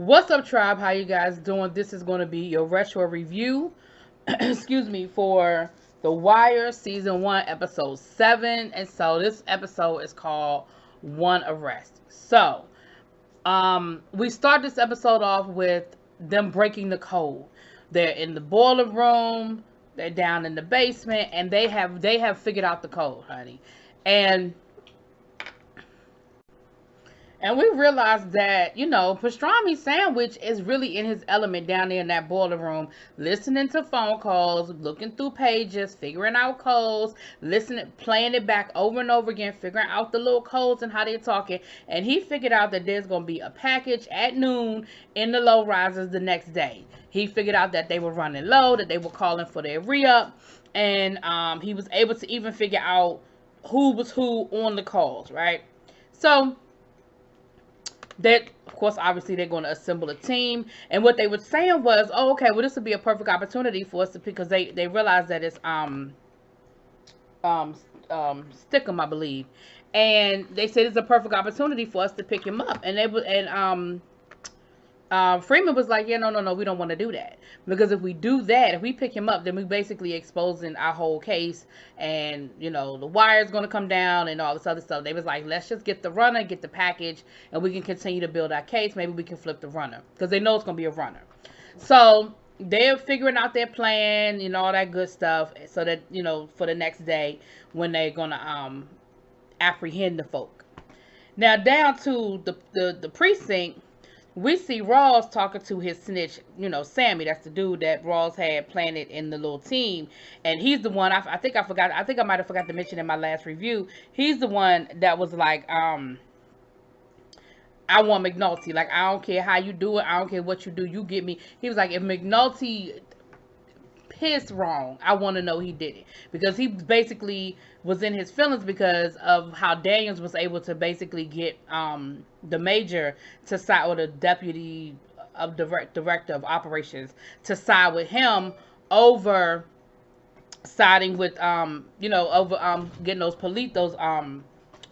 What's up, tribe? How you guys doing? This is going to be your retro review, excuse me, for The Wire season 1, episode 7. And so this episode is called One Arrest. So, we start this episode off with them breaking the code. They're in the boiler room, they're down in the basement, and they have figured out the code, honey. And And we realized that, pastrami sandwich is really in his element down there in that boiler room, listening to phone calls, looking through pages, figuring out codes, listening, playing it back over and over again, figuring out the little codes and how they're talking. And he figured out that there's going to be a package at noon in the low rises the next day. He figured out that they were running low, that they were calling for their re-up. And he was able to even figure out who was who on the calls, right? So that, of course, obviously they're going to assemble a team. And what they were saying was, oh, okay, well, this would be a perfect opportunity for us to, because they realized that it's Stickum, I believe, and they said it's a perfect opportunity for us to pick him up. And Freeman was like, yeah, no, we don't want to do that, because if we do that, if we pick him up, then we basically exposing our whole case, and the wire's going to come down and all this other stuff. They was like, let's just get the runner, get the package, and we can continue to build our case. Maybe we can flip the runner, because they know it's going to be a runner. So they're figuring out their plan, all that good stuff, so that for the next day when they're going to apprehend the folk. Now down to the precinct, we see Rawls talking to his snitch, Sammy. That's the dude that Rawls had planted in the little team. And he's the one, I think I might have forgot to mention in my last review. He's the one that was like, I want McNulty. Like, I don't care how you do it. I don't care what you do. You get me. He was like, if McNulty pissed wrong, I want to know he did it, because he basically was in his feelings because of how Daniels was able to basically get the major to side with the deputy of director of operations to side with him over siding with over getting those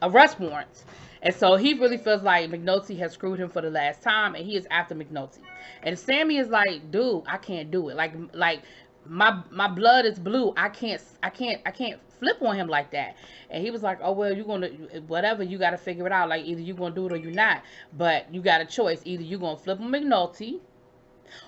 arrest warrants. And so he really feels like McNulty has screwed him for the last time, and he is after McNulty. And Sammy is like, dude, I can't do it. Like my blood is blue. I can't flip on him like that. And he was like, oh, well, you're gonna, whatever, you got to figure it out. Like, either you're gonna do it or you're not, but you got a choice. Either you're gonna flip on McNulty,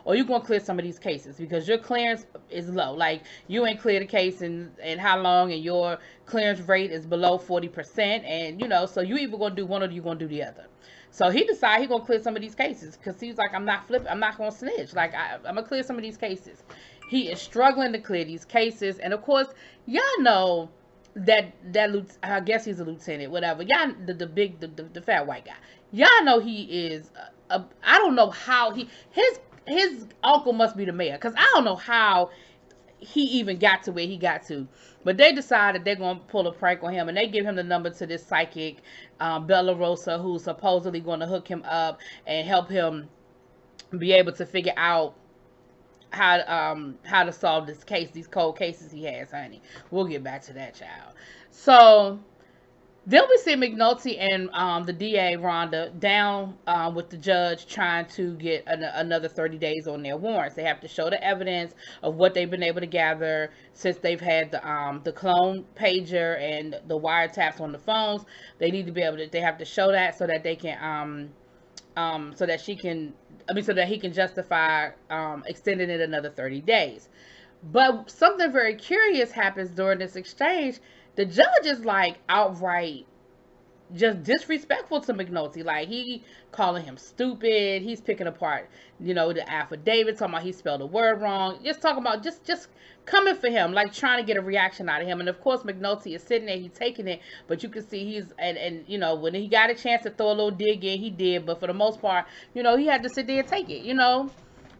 or you're gonna clear some of these cases, because your clearance is low. Like, you ain't cleared a case in how long, and your clearance rate is below 40%. And so you either gonna do one or you gonna do the other. So he decided he gonna clear some of these cases, because he's like, I'm not gonna snitch. Like, I'm gonna clear some of these cases. He is struggling to clear these cases. And of course, y'all know that I guess he's a lieutenant, whatever. Y'all, the fat white guy. Y'all know he is I don't know how his uncle must be the mayor, because I don't know how he even got to where he got to. But they decided they're going to pull a prank on him, and they give him the number to this psychic, Bella Rosa, who's supposedly going to hook him up and help him be able to figure out how to solve this case, these cold cases he has, honey. We'll get back to that, child. So then we see McNulty and the DA, Rhonda, down with the judge, trying to get another 30 days on their warrants. They have to show the evidence of what they've been able to gather since they've had the clone pager and the wiretaps on the phones. They need to be able to, they have to show that so that they can, so that he can justify extending it another 30 days. But something very curious happens during this exchange. The judge is like outright just disrespectful to McNulty. Like, he calling him stupid. He's picking apart, the affidavit, talking about he spelled the word wrong. Just talking about just coming for him, like trying to get a reaction out of him. And of course, McNulty is sitting there, he's taking it, but you can see he's and when he got a chance to throw a little dig in, he did. But for the most part, he had to sit there and take it,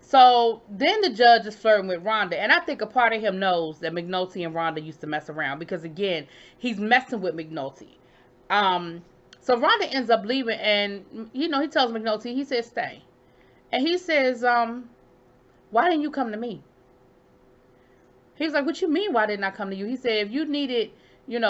So then the judge is flirting with Rhonda, and I think a part of him knows that McNulty and Rhonda used to mess around, because again, he's messing with McNulty. So Rhonda ends up leaving, and he tells McNulty, he says, stay. And he says, why didn't you come to me? He's like, what you mean, why didn't I come to you? He said, if you needed,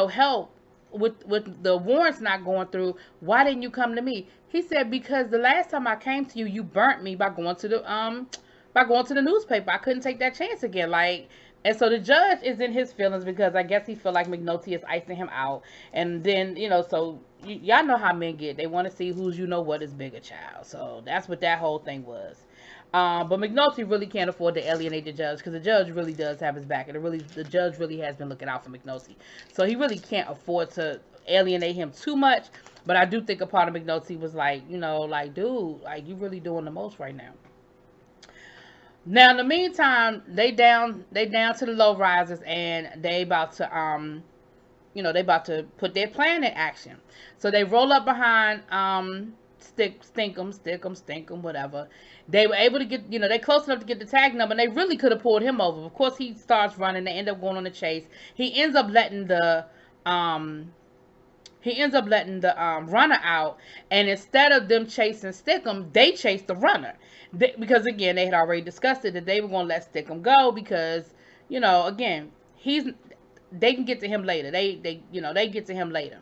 help with the warrants not going through, why didn't you come to me? He said, because the last time I came to you, you burnt me by going to the newspaper. I couldn't take that chance again. Like, and so the judge is in his feelings because I guess he feel like McNulty is icing him out. And then, so y'all know how men get. They want to see who's what is bigger, child. So that's what that whole thing was. But McNulty really can't afford to alienate the judge because the judge really does have his back, and the judge really has been looking out for McNulty. So he really can't afford to alienate him too much. But I do think a part of McNulty was like, like, dude, like, you really doing the most right now. Now, in the meantime, they down to the low risers, and they about to they about to put their plan in action. So they roll up behind Stinkum, whatever. They were able to get, they close enough to get the tag number, and they really could have pulled him over. Of course, he starts running. They end up going on the chase. He ends up letting the runner out, and instead of them chasing Stickum, they chased the runner. Because again, they had already discussed it that they were going to let Stickum go because, again, they can get to him later. They get to him later.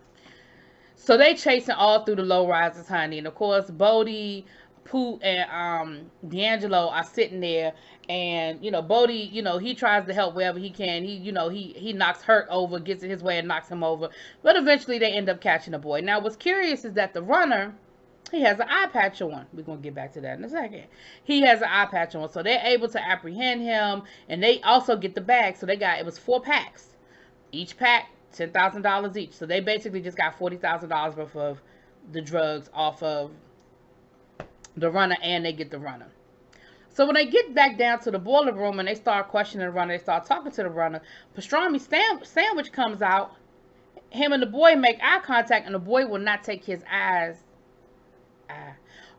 So they chasing all through the low rises, honey. And of course, Bodie, Pooh, and D'Angelo are sitting there. And, Bodie, he tries to help wherever he can. He knocks Hurt over, gets in his way and knocks him over. But eventually they end up catching the boy. Now, what's curious is that the runner, he has an eye patch on. We're going to get back to that in a second. He has an eye patch on. So they're able to apprehend him. And they also get the bag. So it was 4 packs. Each pack, $10,000 each. So they basically just got $40,000 worth of the drugs off of the runner, and they get the runner. So when they get back down to the boiler room and they start questioning the runner, they start talking to the runner, pastrami sandwich comes out. Him and the boy make eye contact, and the boy will not take his eyes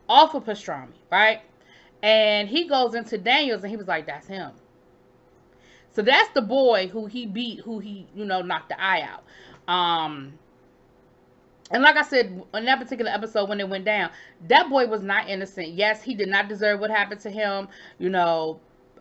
off of pastrami, right? And he goes into Daniels, and he was like, that's him. So that's the boy who he beat, who he, knocked the eye out. And like I said, in that particular episode when it went down, that boy was not innocent. Yes, he did not deserve what happened to him.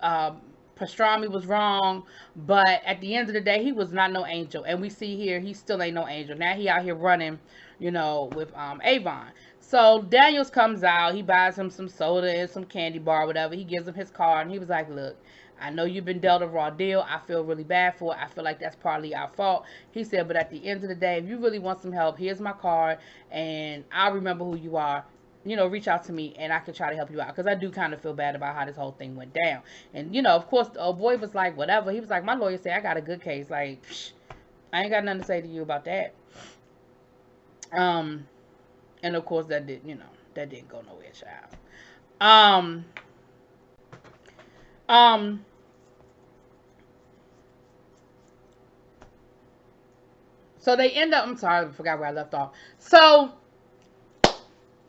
Pastrami was wrong. But at the end of the day, he was not no angel. And we see here, he still ain't no angel. Now he out here running, with Avon. So Daniels comes out. He buys him some soda and some candy bar, whatever. He gives him his card, and he was like, look, I know you've been dealt a raw deal. I feel really bad for it. I feel like that's partly our fault. He said, but at the end of the day, if you really want some help, here's my card, and I'll remember who you are. Reach out to me, and I can try to help you out. Because I do kind of feel bad about how this whole thing went down. And, of course, the old boy was like, whatever. He was like, my lawyer said I got a good case. Like, I ain't got nothing to say to you about that. And, of course, that didn't go nowhere, child. So they end up, I'm sorry, I forgot where I left off. So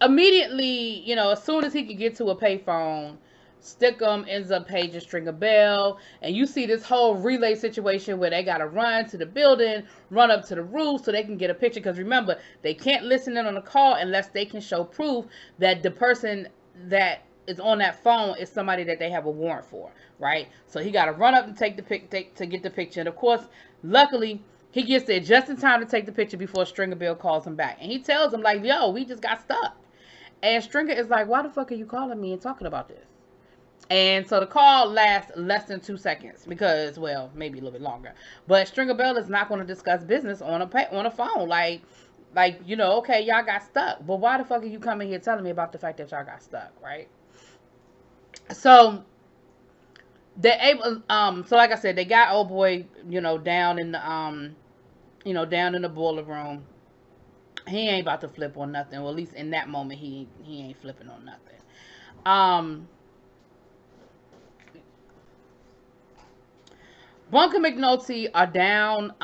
immediately, as soon as he could get to a payphone, Stickum ends up paging Stringer Bell, and you see this whole relay situation where they got to run to the building, run up to the roof so they can get a picture. Because remember, they can't listen in on the call unless they can show proof that the person that is on that phone is somebody that they have a warrant for, right? So he got to run up and take the to get the picture. And of course, luckily, he gets there just in time to take the picture before Stringer Bell calls him back. And he tells him, like, yo, we just got stuck. And Stringer is like, why the fuck are you calling me and talking about this? And so the call lasts less than 2 seconds because, well, maybe a little bit longer. But Stringer Bell is not going to discuss business on a phone. Like, okay, y'all got stuck. But why the fuck are you coming here telling me about the fact that y'all got stuck, right? So they're able, so like I said, they got old boy, down in the, down in the boiler room. He ain't about to flip on nothing. Well, at least in that moment, he ain't flipping on nothing. Bunker McNulty are down,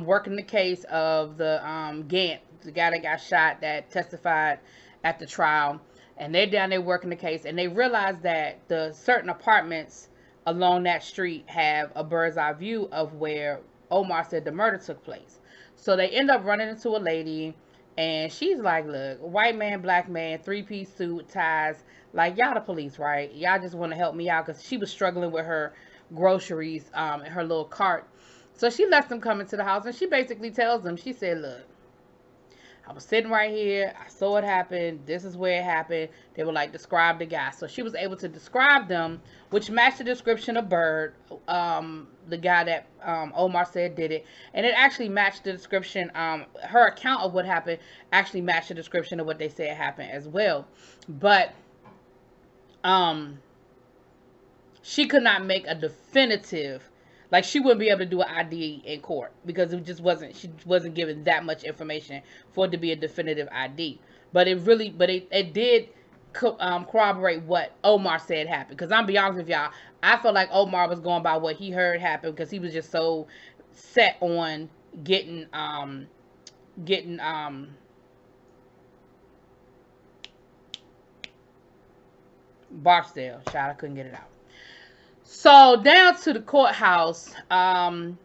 working the case of the Gant, the guy that got shot that testified at the trial. And they're down there working the case, and they realize that the certain apartments along that street have a bird's eye view of where Omar said the murder took place. So they end up running into a lady, and she's like, look, white man, black man, 3-piece suit, ties, like, y'all the police, right? Y'all just want to help me out, because she was struggling with her groceries in her little cart. So she lets them come into the house, and she basically tells them, she said, look, I was sitting right here. I saw it happen. This is where it happened. They were like, describe the guy. So she was able to describe them, which matched the description of Bird, the guy that Omar said did it. And it actually matched the description. Her account of what happened actually matched the description of what they said happened as well. But she could not make a definitive, like she wouldn't be able to do an ID in court because it just wasn't, she wasn't given that much information for it to be a definitive ID. But it did corroborate what Omar said happened. Because I'm be honest with y'all, I felt like Omar was going by what he heard happen because he was just so set on getting Barksdale. Child, I couldn't get it out. So down to the courthouse, Bubs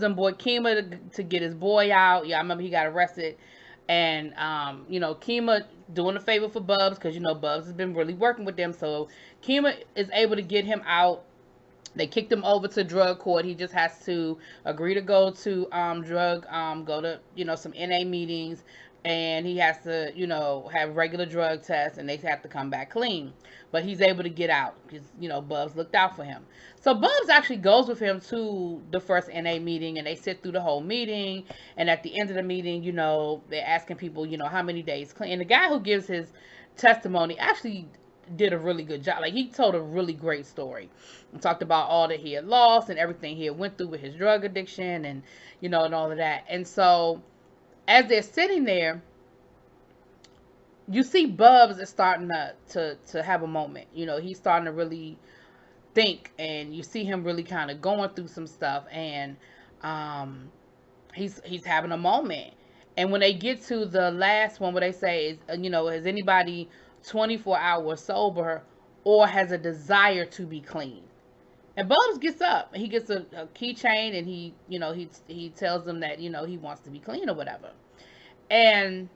and boy Kima to get his boy out. Yeah, I remember he got arrested, and Kima doing a favor for Bubs because Bubs has been really working with them. So Kima is able to get him out. They kicked him over to drug court. He just has to agree to go to go to some NA meetings, and he has to have regular drug tests, and they have to come back clean. But he's able to get out because Bubs looked out for him. So Bubs actually goes with him to the first NA meeting, and they sit through the whole meeting. And at the end of the meeting, they're asking people, how many days clean. And the guy who gives his testimony actually did a really good job. Like, he told a really great story and talked about all that he had lost and everything he had went through with his drug addiction and and all of that. And so as they're sitting there, you see Bubs is starting to have a moment. He's starting to really think, and you see him really kind of going through some stuff, and he's having a moment. And when they get to the last one where they say is has anybody 24 hours sober or has a desire to be clean? And Bubs gets up. He gets a keychain, and he tells them that he wants to be clean or whatever. And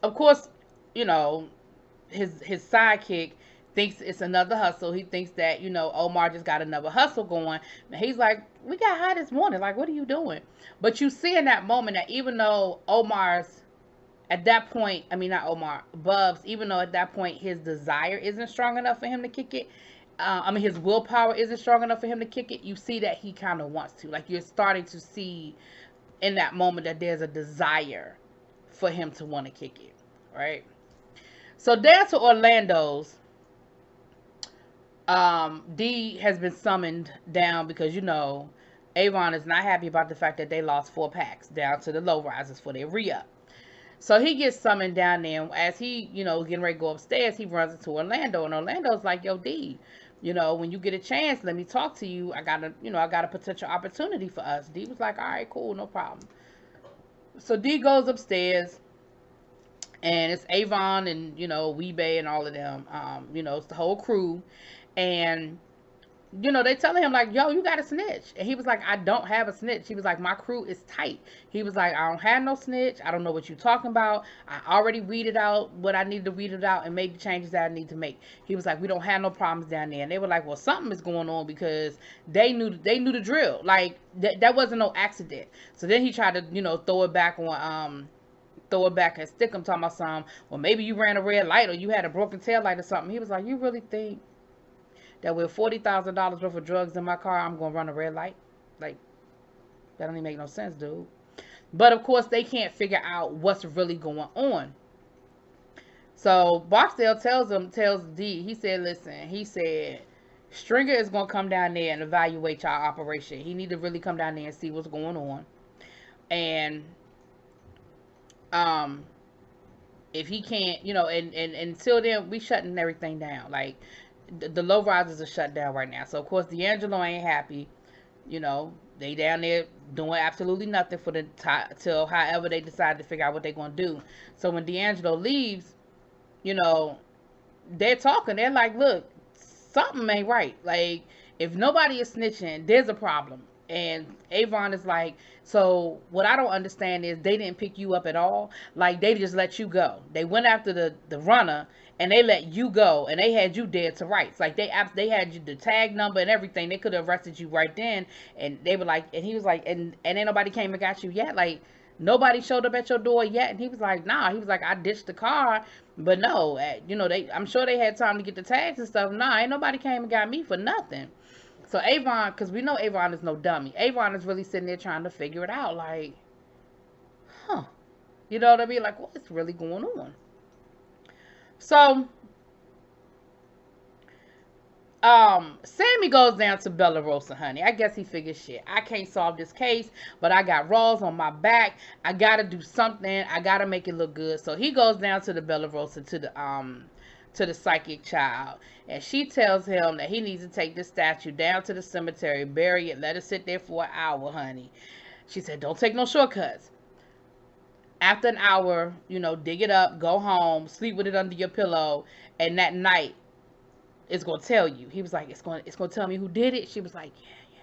of course, his sidekick thinks it's another hustle. He thinks that Omar just got another hustle going. And he's like, we got high this morning. Like, what are you doing? But you see in that moment that even though Omar's at that point, I mean, not Omar, Bubs, even though at that point his desire isn't strong enough for him to kick it, his willpower isn't strong enough for him to kick it, you see that he kind of wants to. Like, you're starting to see in that moment that there's a desire for him to want to kick it, right? So down to Orlando's, D has been summoned down because, Avon is not happy about the fact that they lost 4 packs down to the low risers for their re-up. So he gets summoned down there, and as he, getting ready to go upstairs, he runs into Orlando, and Orlando's like, yo, D, when you get a chance, let me talk to you. I got a potential opportunity for us. D was like, all right, cool, no problem. So D goes upstairs, and it's Avon and, Weebay and all of them. It's the whole crew. And they telling him like, yo, you got a snitch. And he was like, I don't have a snitch. He was like, my crew is tight. He was like, I don't have no snitch. I don't know what you're talking about. I already weeded out what I needed to weed it out and made the changes that I need to make. He was like, we don't have no problems down there. And they were like, well, something is going on because they knew the drill. Like, that wasn't no accident. So then he tried to, throw it back and stick him, talking about something. Well, maybe you ran a red light or you had a broken tail light or something. He was like, you really think that with $40,000 worth of drugs in my car, I'm going to run a red light? Like, that don't even make no sense, dude. But, of course, they can't figure out what's really going on. So, Barksdale tells D, he said, listen, he said, Stringer is going to come down there and evaluate y'all operation. He need to really come down there and see what's going on. And, if he can't, and until then, we shutting everything down. Like, the low risers are shut down right now. So, of course, D'Angelo ain't happy. They down there doing absolutely nothing for till however they decide to figure out what they're going to do. So, when D'Angelo leaves, they're talking. They're like, look, something ain't right. Like, if nobody is snitching, there's a problem. And Avon is like, so what I don't understand is they didn't pick you up at all. Like, they just let you go. They went after the runner, and they let you go, and they had you dead to rights. Like, they had you the tag number and everything. They could have arrested you right then. And they were like, and he was like, and ain't nobody came and got you yet. Like, nobody showed up at your door yet? And he was like, nah. He was like, I ditched the car, but no, you know, I'm sure they had time to get the tags and stuff. Nah, ain't nobody came and got me for nothing. So Avon, because we know Avon is no dummy. Avon is really sitting there trying to figure it out, like, huh. You know what I mean? Like, what's really going on? So Sammy goes down to Bella Rosa, honey. I guess he figures, shit, I can't solve this case, but I got Rawls on my back. I gotta do something. I gotta make it look good. So he goes down to the Bella Rosa, to the psychic child, and she tells him that he needs to take this statue down to the cemetery, bury it, let it sit there for an hour, honey. She said, don't take no shortcuts. After an hour, you know, dig it up, go home, sleep with it under your pillow, and that night it's gonna tell you. He was like, it's gonna tell me who did it. She was like, yeah.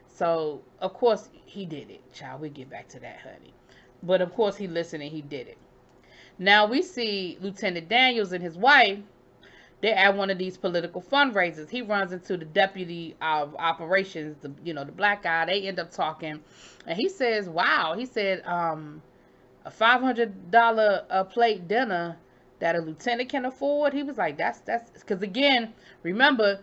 So of course he did it, child. We get back to that, honey. But of course he listened and he did it. Now we see Lieutenant Daniels and his wife. They're at one of these political fundraisers. He runs into the deputy of operations, the black guy. They end up talking, and he says, "Wow," he said, "a $500 a plate dinner that a lieutenant can afford." He was like, "That's because again, remember,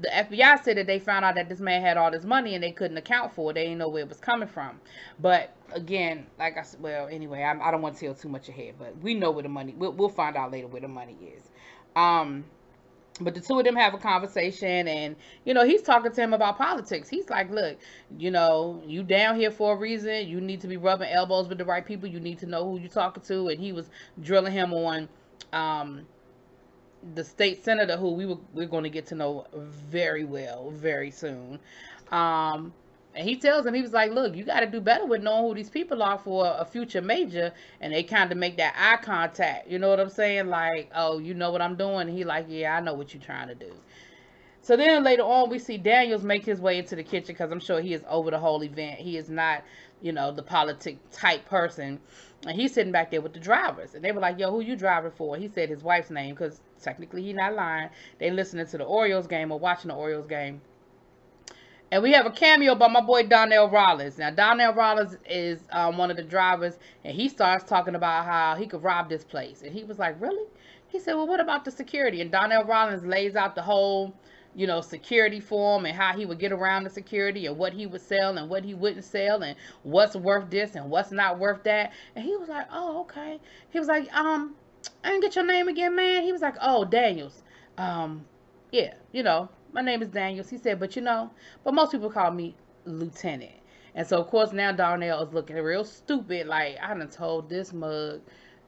the FBI said that they found out that this man had all this money and they couldn't account for it. They didn't know where it was coming from." But again, like I said, well, anyway, I don't want to tell too much ahead, but we know where the money. We'll find out later where the money is. But the two of them have a conversation, and he's talking to him about politics. He's like, look, you down here for a reason. You need to be rubbing elbows with the right people. You need to know who you're talking to. And he was drilling him on the state senator, who we're going to get to know very well very soon. And he tells him, he was like, look, you got to do better with knowing who these people are for a future major. And they kind of make that eye contact. You know what I'm saying? Like, oh, you know what I'm doing? And he like, yeah, I know what you're trying to do. So then later on, we see Daniels make his way into the kitchen, because I'm sure he is over the whole event. He is not, the politic type person. And he's sitting back there with the drivers. And they were like, yo, who you driving for? He said his wife's name, because technically he's not lying. They listening to the Orioles game or watching the Orioles game. And we have a cameo by my boy Donnell Rollins. Now, Donnell Rollins is one of the drivers, and he starts talking about how he could rob this place. And he was like, really? He said, well, what about the security? And Donnell Rollins lays out the whole, security for him, and how he would get around the security, and what he would sell and what he wouldn't sell, and what's worth this and what's not worth that. And he was like, oh, okay. He was like, I didn't get your name again, man. He was like, oh, Daniels. Yeah, my name is Daniels. He said, but most people call me Lieutenant. And so, of course, now Darnell is looking real stupid. Like, I done told this mug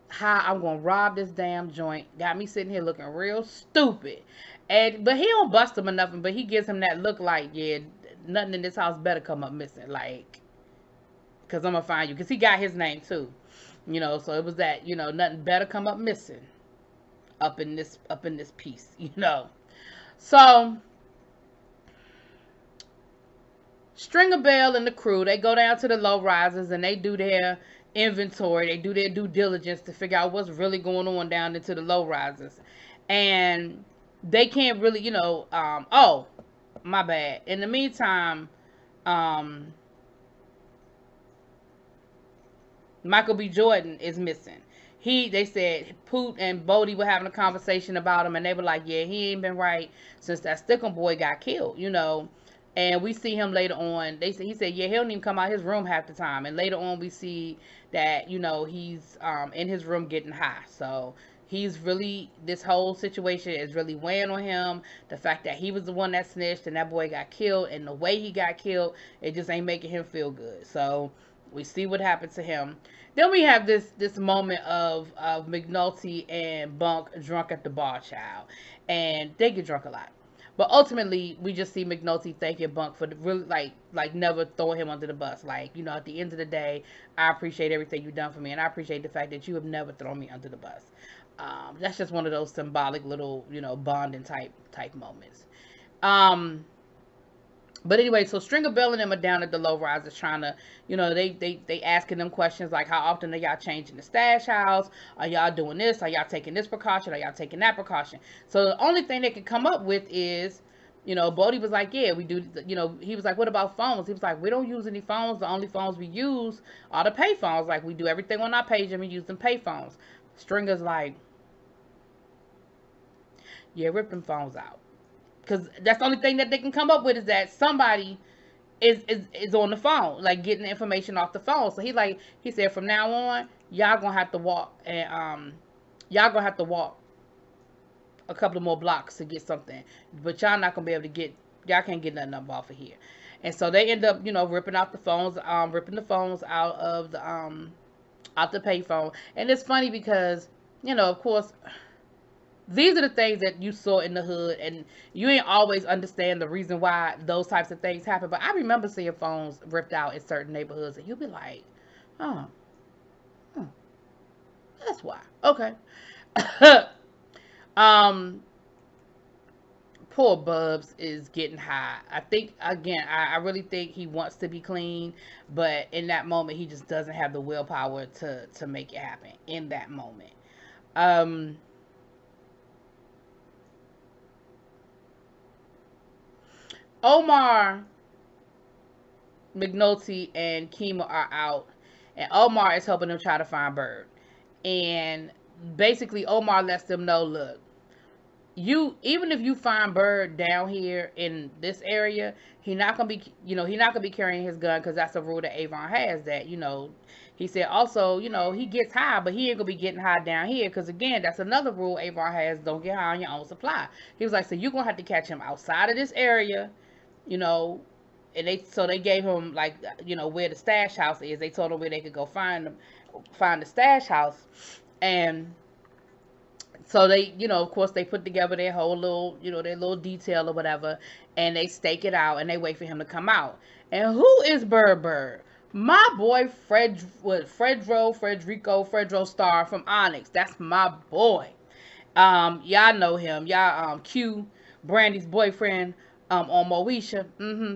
how I'm going to rob this damn joint. Got me sitting here looking real stupid. But he don't bust him or nothing, but he gives him that look like, yeah, nothing in this house better come up missing. Like, because I'm going to find you. Because he got his name, too. So it was that, nothing better come up missing up in this piece, So Stringer Bell and the crew, they go down to the low risers and they do their inventory. They do their due diligence to figure out what's really going on down into the low risers. And they can't really, oh, my bad. In the meantime, Michael B. Jordan is missing. They said Poot and Bodie were having a conversation about him, and they were like, yeah, he ain't been right since that Stickum boy got killed, And we see him later on. He said, yeah, he don't even come out his room half the time. And later on, we see that, he's in his room getting high. So he's really, this whole situation is really weighing on him. The fact that he was the one that snitched and that boy got killed, and the way he got killed, it just ain't making him feel good. So we see what happened to him. Then we have this moment of McNulty and Bunk drunk at the bar, child. And they get drunk a lot. But ultimately, we just see McNulty thanking Bunk for really, like never throwing him under the bus. Like, at the end of the day, I appreciate everything you've done for me, and I appreciate the fact that you have never thrown me under the bus. That's just one of those symbolic little, bonding type moments. But anyway, so Stringer Bell and them are down at the low risers trying to, they asking them questions like, how often are y'all changing the stash house? Are y'all doing this? Are y'all taking this precaution? Are y'all taking that precaution? So the only thing they can come up with is, Bodie was like, yeah, we do. He was like, what about phones? He was like, we don't use any phones. The only phones we use are the pay phones. Like, we do everything on our page and we use them pay phones. Stringer's like, yeah, rip them phones out. Because that's the only thing that they can come up with is that somebody is on the phone, like getting the information off the phone. So he said from now on, y'all gonna have to walk a couple of more blocks to get something, but y'all not gonna be able to get, y'all can't get nothing up off of here. And so they end up, ripping out the phones, ripping the phones out the payphone. And it's funny because, of course, these are the things that you saw in the hood, and you ain't always understand the reason why those types of things happen. But I remember seeing phones ripped out in certain neighborhoods, and you'll be like, oh, that's why. Okay. um, Poor Bubs is getting high. I think, again, I really think he wants to be clean, but in that moment, he just doesn't have the willpower to make it happen in that moment. Omar, McNulty, and Kima are out, and Omar is helping them try to find Bird. And basically, Omar lets them know, look, even if you find Bird down here in this area, he not gonna be carrying his gun, because that's a rule that Avon has, that he said also, he gets high, but he ain't gonna be getting high down here, because again, that's another rule Avon has: don't get high on your own supply. He was like, so you're gonna have to catch him outside of this area, you know and they gave him, like, where the stash house is. They told him where they could go find the stash house. And so they, of course, they put together their whole little, their little detail or whatever, and they stake it out and they wait for him to come out. And who is Bird? My boy Fredro Starr from Onyx. That's my boy. Y'all know him. Y'all, Q, Brandy's boyfriend, on Moesha.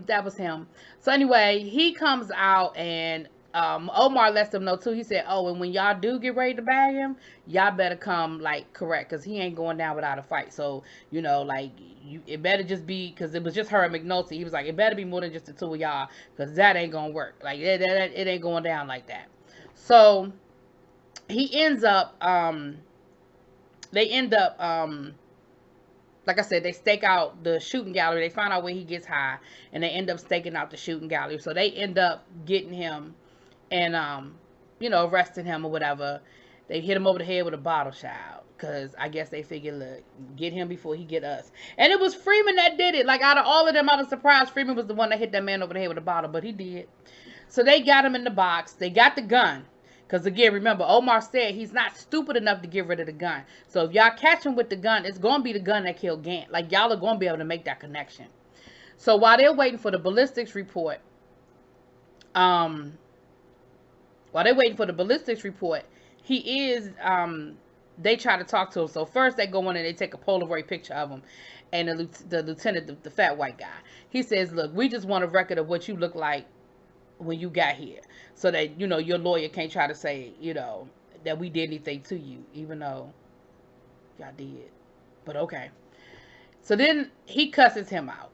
That was him. So anyway, he comes out, and Omar lets them know too. He said, oh, and when y'all do get ready to bag him, y'all better come, like, correct, because he ain't going down without a fight. So, it better just be, because it was just her and McNulty. He was like, it better be more than just the two of y'all, because that ain't gonna work. Like, it ain't going down like that. So he ends up, they end up, like I said, they stake out the shooting gallery. They find out where he gets high, and they end up staking out the shooting gallery. So they end up getting him and, arresting him or whatever. They hit him over the head with a bottle, child, because I guess they figured, look, get him before he get us. And it was Freeman that did it. Like, out of all of them, I was surprised Freeman was the one that hit that man over the head with a bottle, but he did. So they got him in the box. They got the gun. Because, again, remember, Omar said he's not stupid enough to get rid of the gun. So if y'all catch him with the gun, it's going to be the gun that killed Gant. Like, y'all are going to be able to make that connection. So while they're waiting for the ballistics report, he is, they try to talk to him. So first they go in and they take a Polaroid picture of him. And the lieutenant, the fat white guy, he says, look, we just want a record of what you look like when you got here, so that your lawyer can't try to say that we did anything to you, even though y'all did. But okay. So then he cusses him out.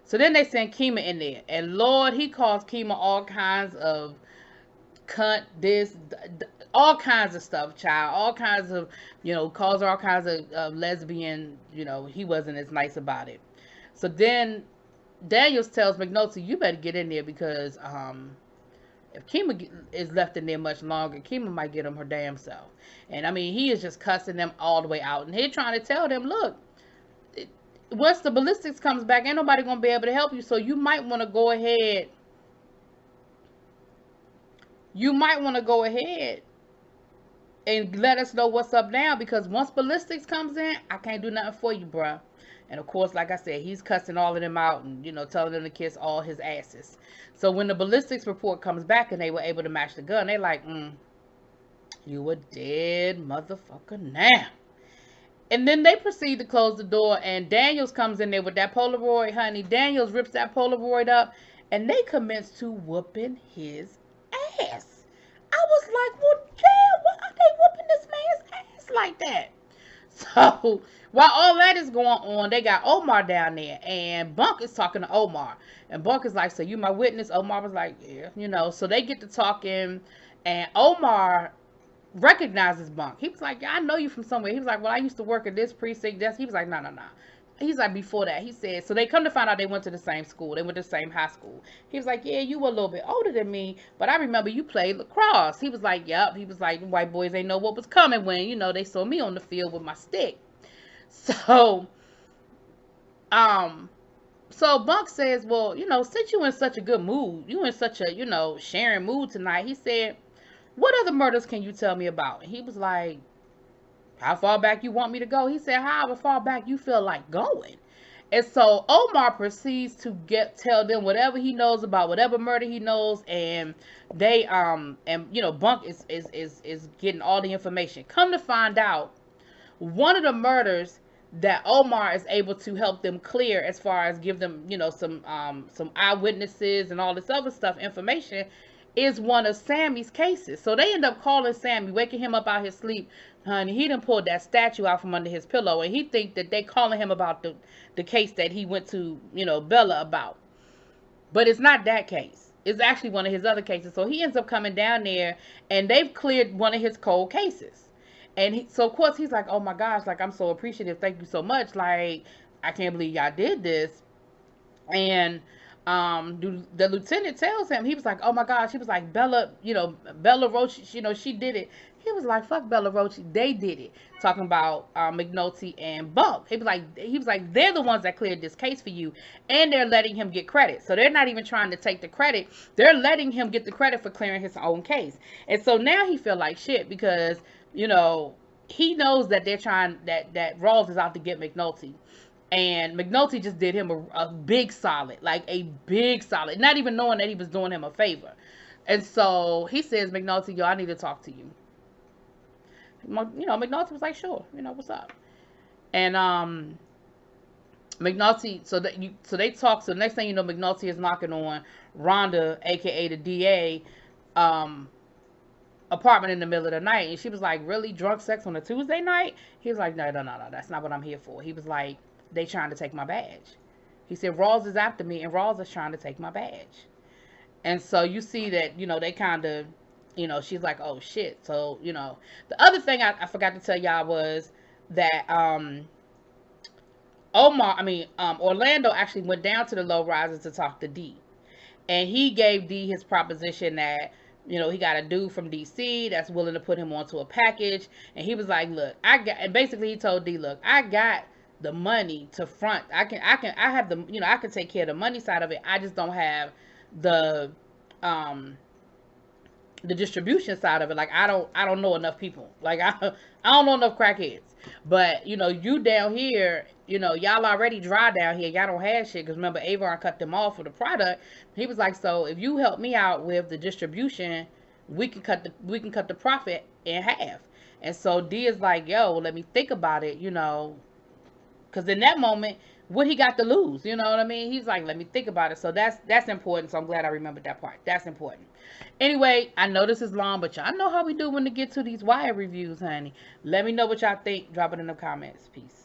So then they send Kima in there, and Lord, he calls Kima all kinds of cunt, all kinds of stuff, child, all kinds of, calls her all kinds of lesbian. He wasn't as nice about it. So then Daniels tells McNulty, you better get in there, because if Kima is left in there much longer, Kima might get him her damn self. And I mean, he is just cussing them all the way out. And he's trying to tell them, look, once the ballistics comes back, ain't nobody going to be able to help you. So you might want to go ahead. And let us know what's up now, because once ballistics comes in, I can't do nothing for you, bruh. And of course, like I said, he's cussing all of them out and, telling them to kiss all his asses. So when the ballistics report comes back and they were able to match the gun, they like, you a dead motherfucker now. And then they proceed to close the door, and Daniels comes in there with that Polaroid, honey. Daniels rips that Polaroid up, and they commence to whooping his ass. I was like, well, damn, why are they whooping this man's ass like that? So while all that is going on, they got Omar down there, and Bunk is talking to Omar, and Bunk is like, "So you my witness?" Omar was like, "Yeah, you know." So they get to talking, and Omar recognizes Bunk. He was like, "Yeah, I know you from somewhere." He was like, "Well, I used to work at this precinct." He was like, "No, no, no." He's like, before that, he said, so they come to find out they went to the same school. They went to the same high school. He was like, "Yeah, you were a little bit older than me, but I remember you played lacrosse." He was like, "Yep." He was like, "White boys ain't know what was coming when, you know, they saw me on the field with my stick." So, um, so Bunk says, "Well, you know, since you in such a good mood, you in such a, you know, sharing mood tonight," he said, "What other murders can you tell me about?" And he was like, "How far back you want me to go?" He said, "However far back you feel like going." And so Omar proceeds to tell them whatever he knows about whatever murder he knows, and they and you know, Bunk is getting all the information. Come to find out, one of the murders that Omar is able to help them clear, as far as give them, you know, some eyewitnesses and all this other stuff, information, is one of Sammy's cases. So they end up calling Sammy, waking him up out his sleep. Honey, he done pulled that statue out from under his pillow, and he think that they calling him about the case that he went to, you know, Bella about. But it's not that case. It's actually one of his other cases. So he ends up coming down there, and they've cleared one of his cold cases. And so, of course, he's like, "Oh my gosh, like, I'm so appreciative. Thank you so much. Like, I can't believe y'all did this." And the lieutenant tells him, he was like, "Oh my gosh," he was like, "Bella, you know, Bella Roach, you know, she did it." He was like, "Fuck Bella Roach, they did it." Talking about McNulty and Bunk. He was like, "They're the ones that cleared this case for you, and they're letting him get credit. So they're not even trying to take the credit. They're letting him get the credit for clearing his own case." And so now he feel like shit because, you know, he knows that they're trying, that Rawls is out to get McNulty. And McNulty just did him a big solid, like a big solid, not even knowing that he was doing him a favor. And so he says, "McNulty, yo, I need to talk to you." You know, McNulty was like, "Sure, you know, what's up?" And McNulty, so they talk. So the next thing you know, McNulty is knocking on Rhonda, aka the DA, apartment in the middle of the night, and she was like, "Really, drunk sex on a Tuesday night?" He was like, "No, no, no, no, that's not what I'm here for." He was like, "They trying to take my badge." He said, "Rawls is after me, and Rawls is trying to take my badge." And so you see that, you know, they kind of, you know, she's like, "Oh shit." So, you know, the other thing I forgot to tell y'all was that Orlando actually went down to the low risers to talk to D. And he gave D his proposition that, you know, he got a dude from DC that's willing to put him onto a package. And he was like, "Look, and basically he told D, "Look, I got the money to front. I have the, you know, I can take care of the money side of it. I just don't have the um the distribution side of it. Like, I don't know enough people. Like, I don't know enough crackheads. But, you know, you down here, you know, y'all already dry down here. Y'all don't have shit." Because remember, Avon cut them off for the product. He was like, "So if you help me out with the distribution, we can cut the profit in half." And so D is like, "Yo, well, let me think about it," you know, because in that moment, what he got to lose, you know what I mean? He's like, "Let me think about it." So that's important. So I'm glad I remembered that part. That's important. Anyway, I know this is long, but y'all know how we do when to get to these wire reviews, honey. Let me know what y'all think. Drop it in the comments. Peace.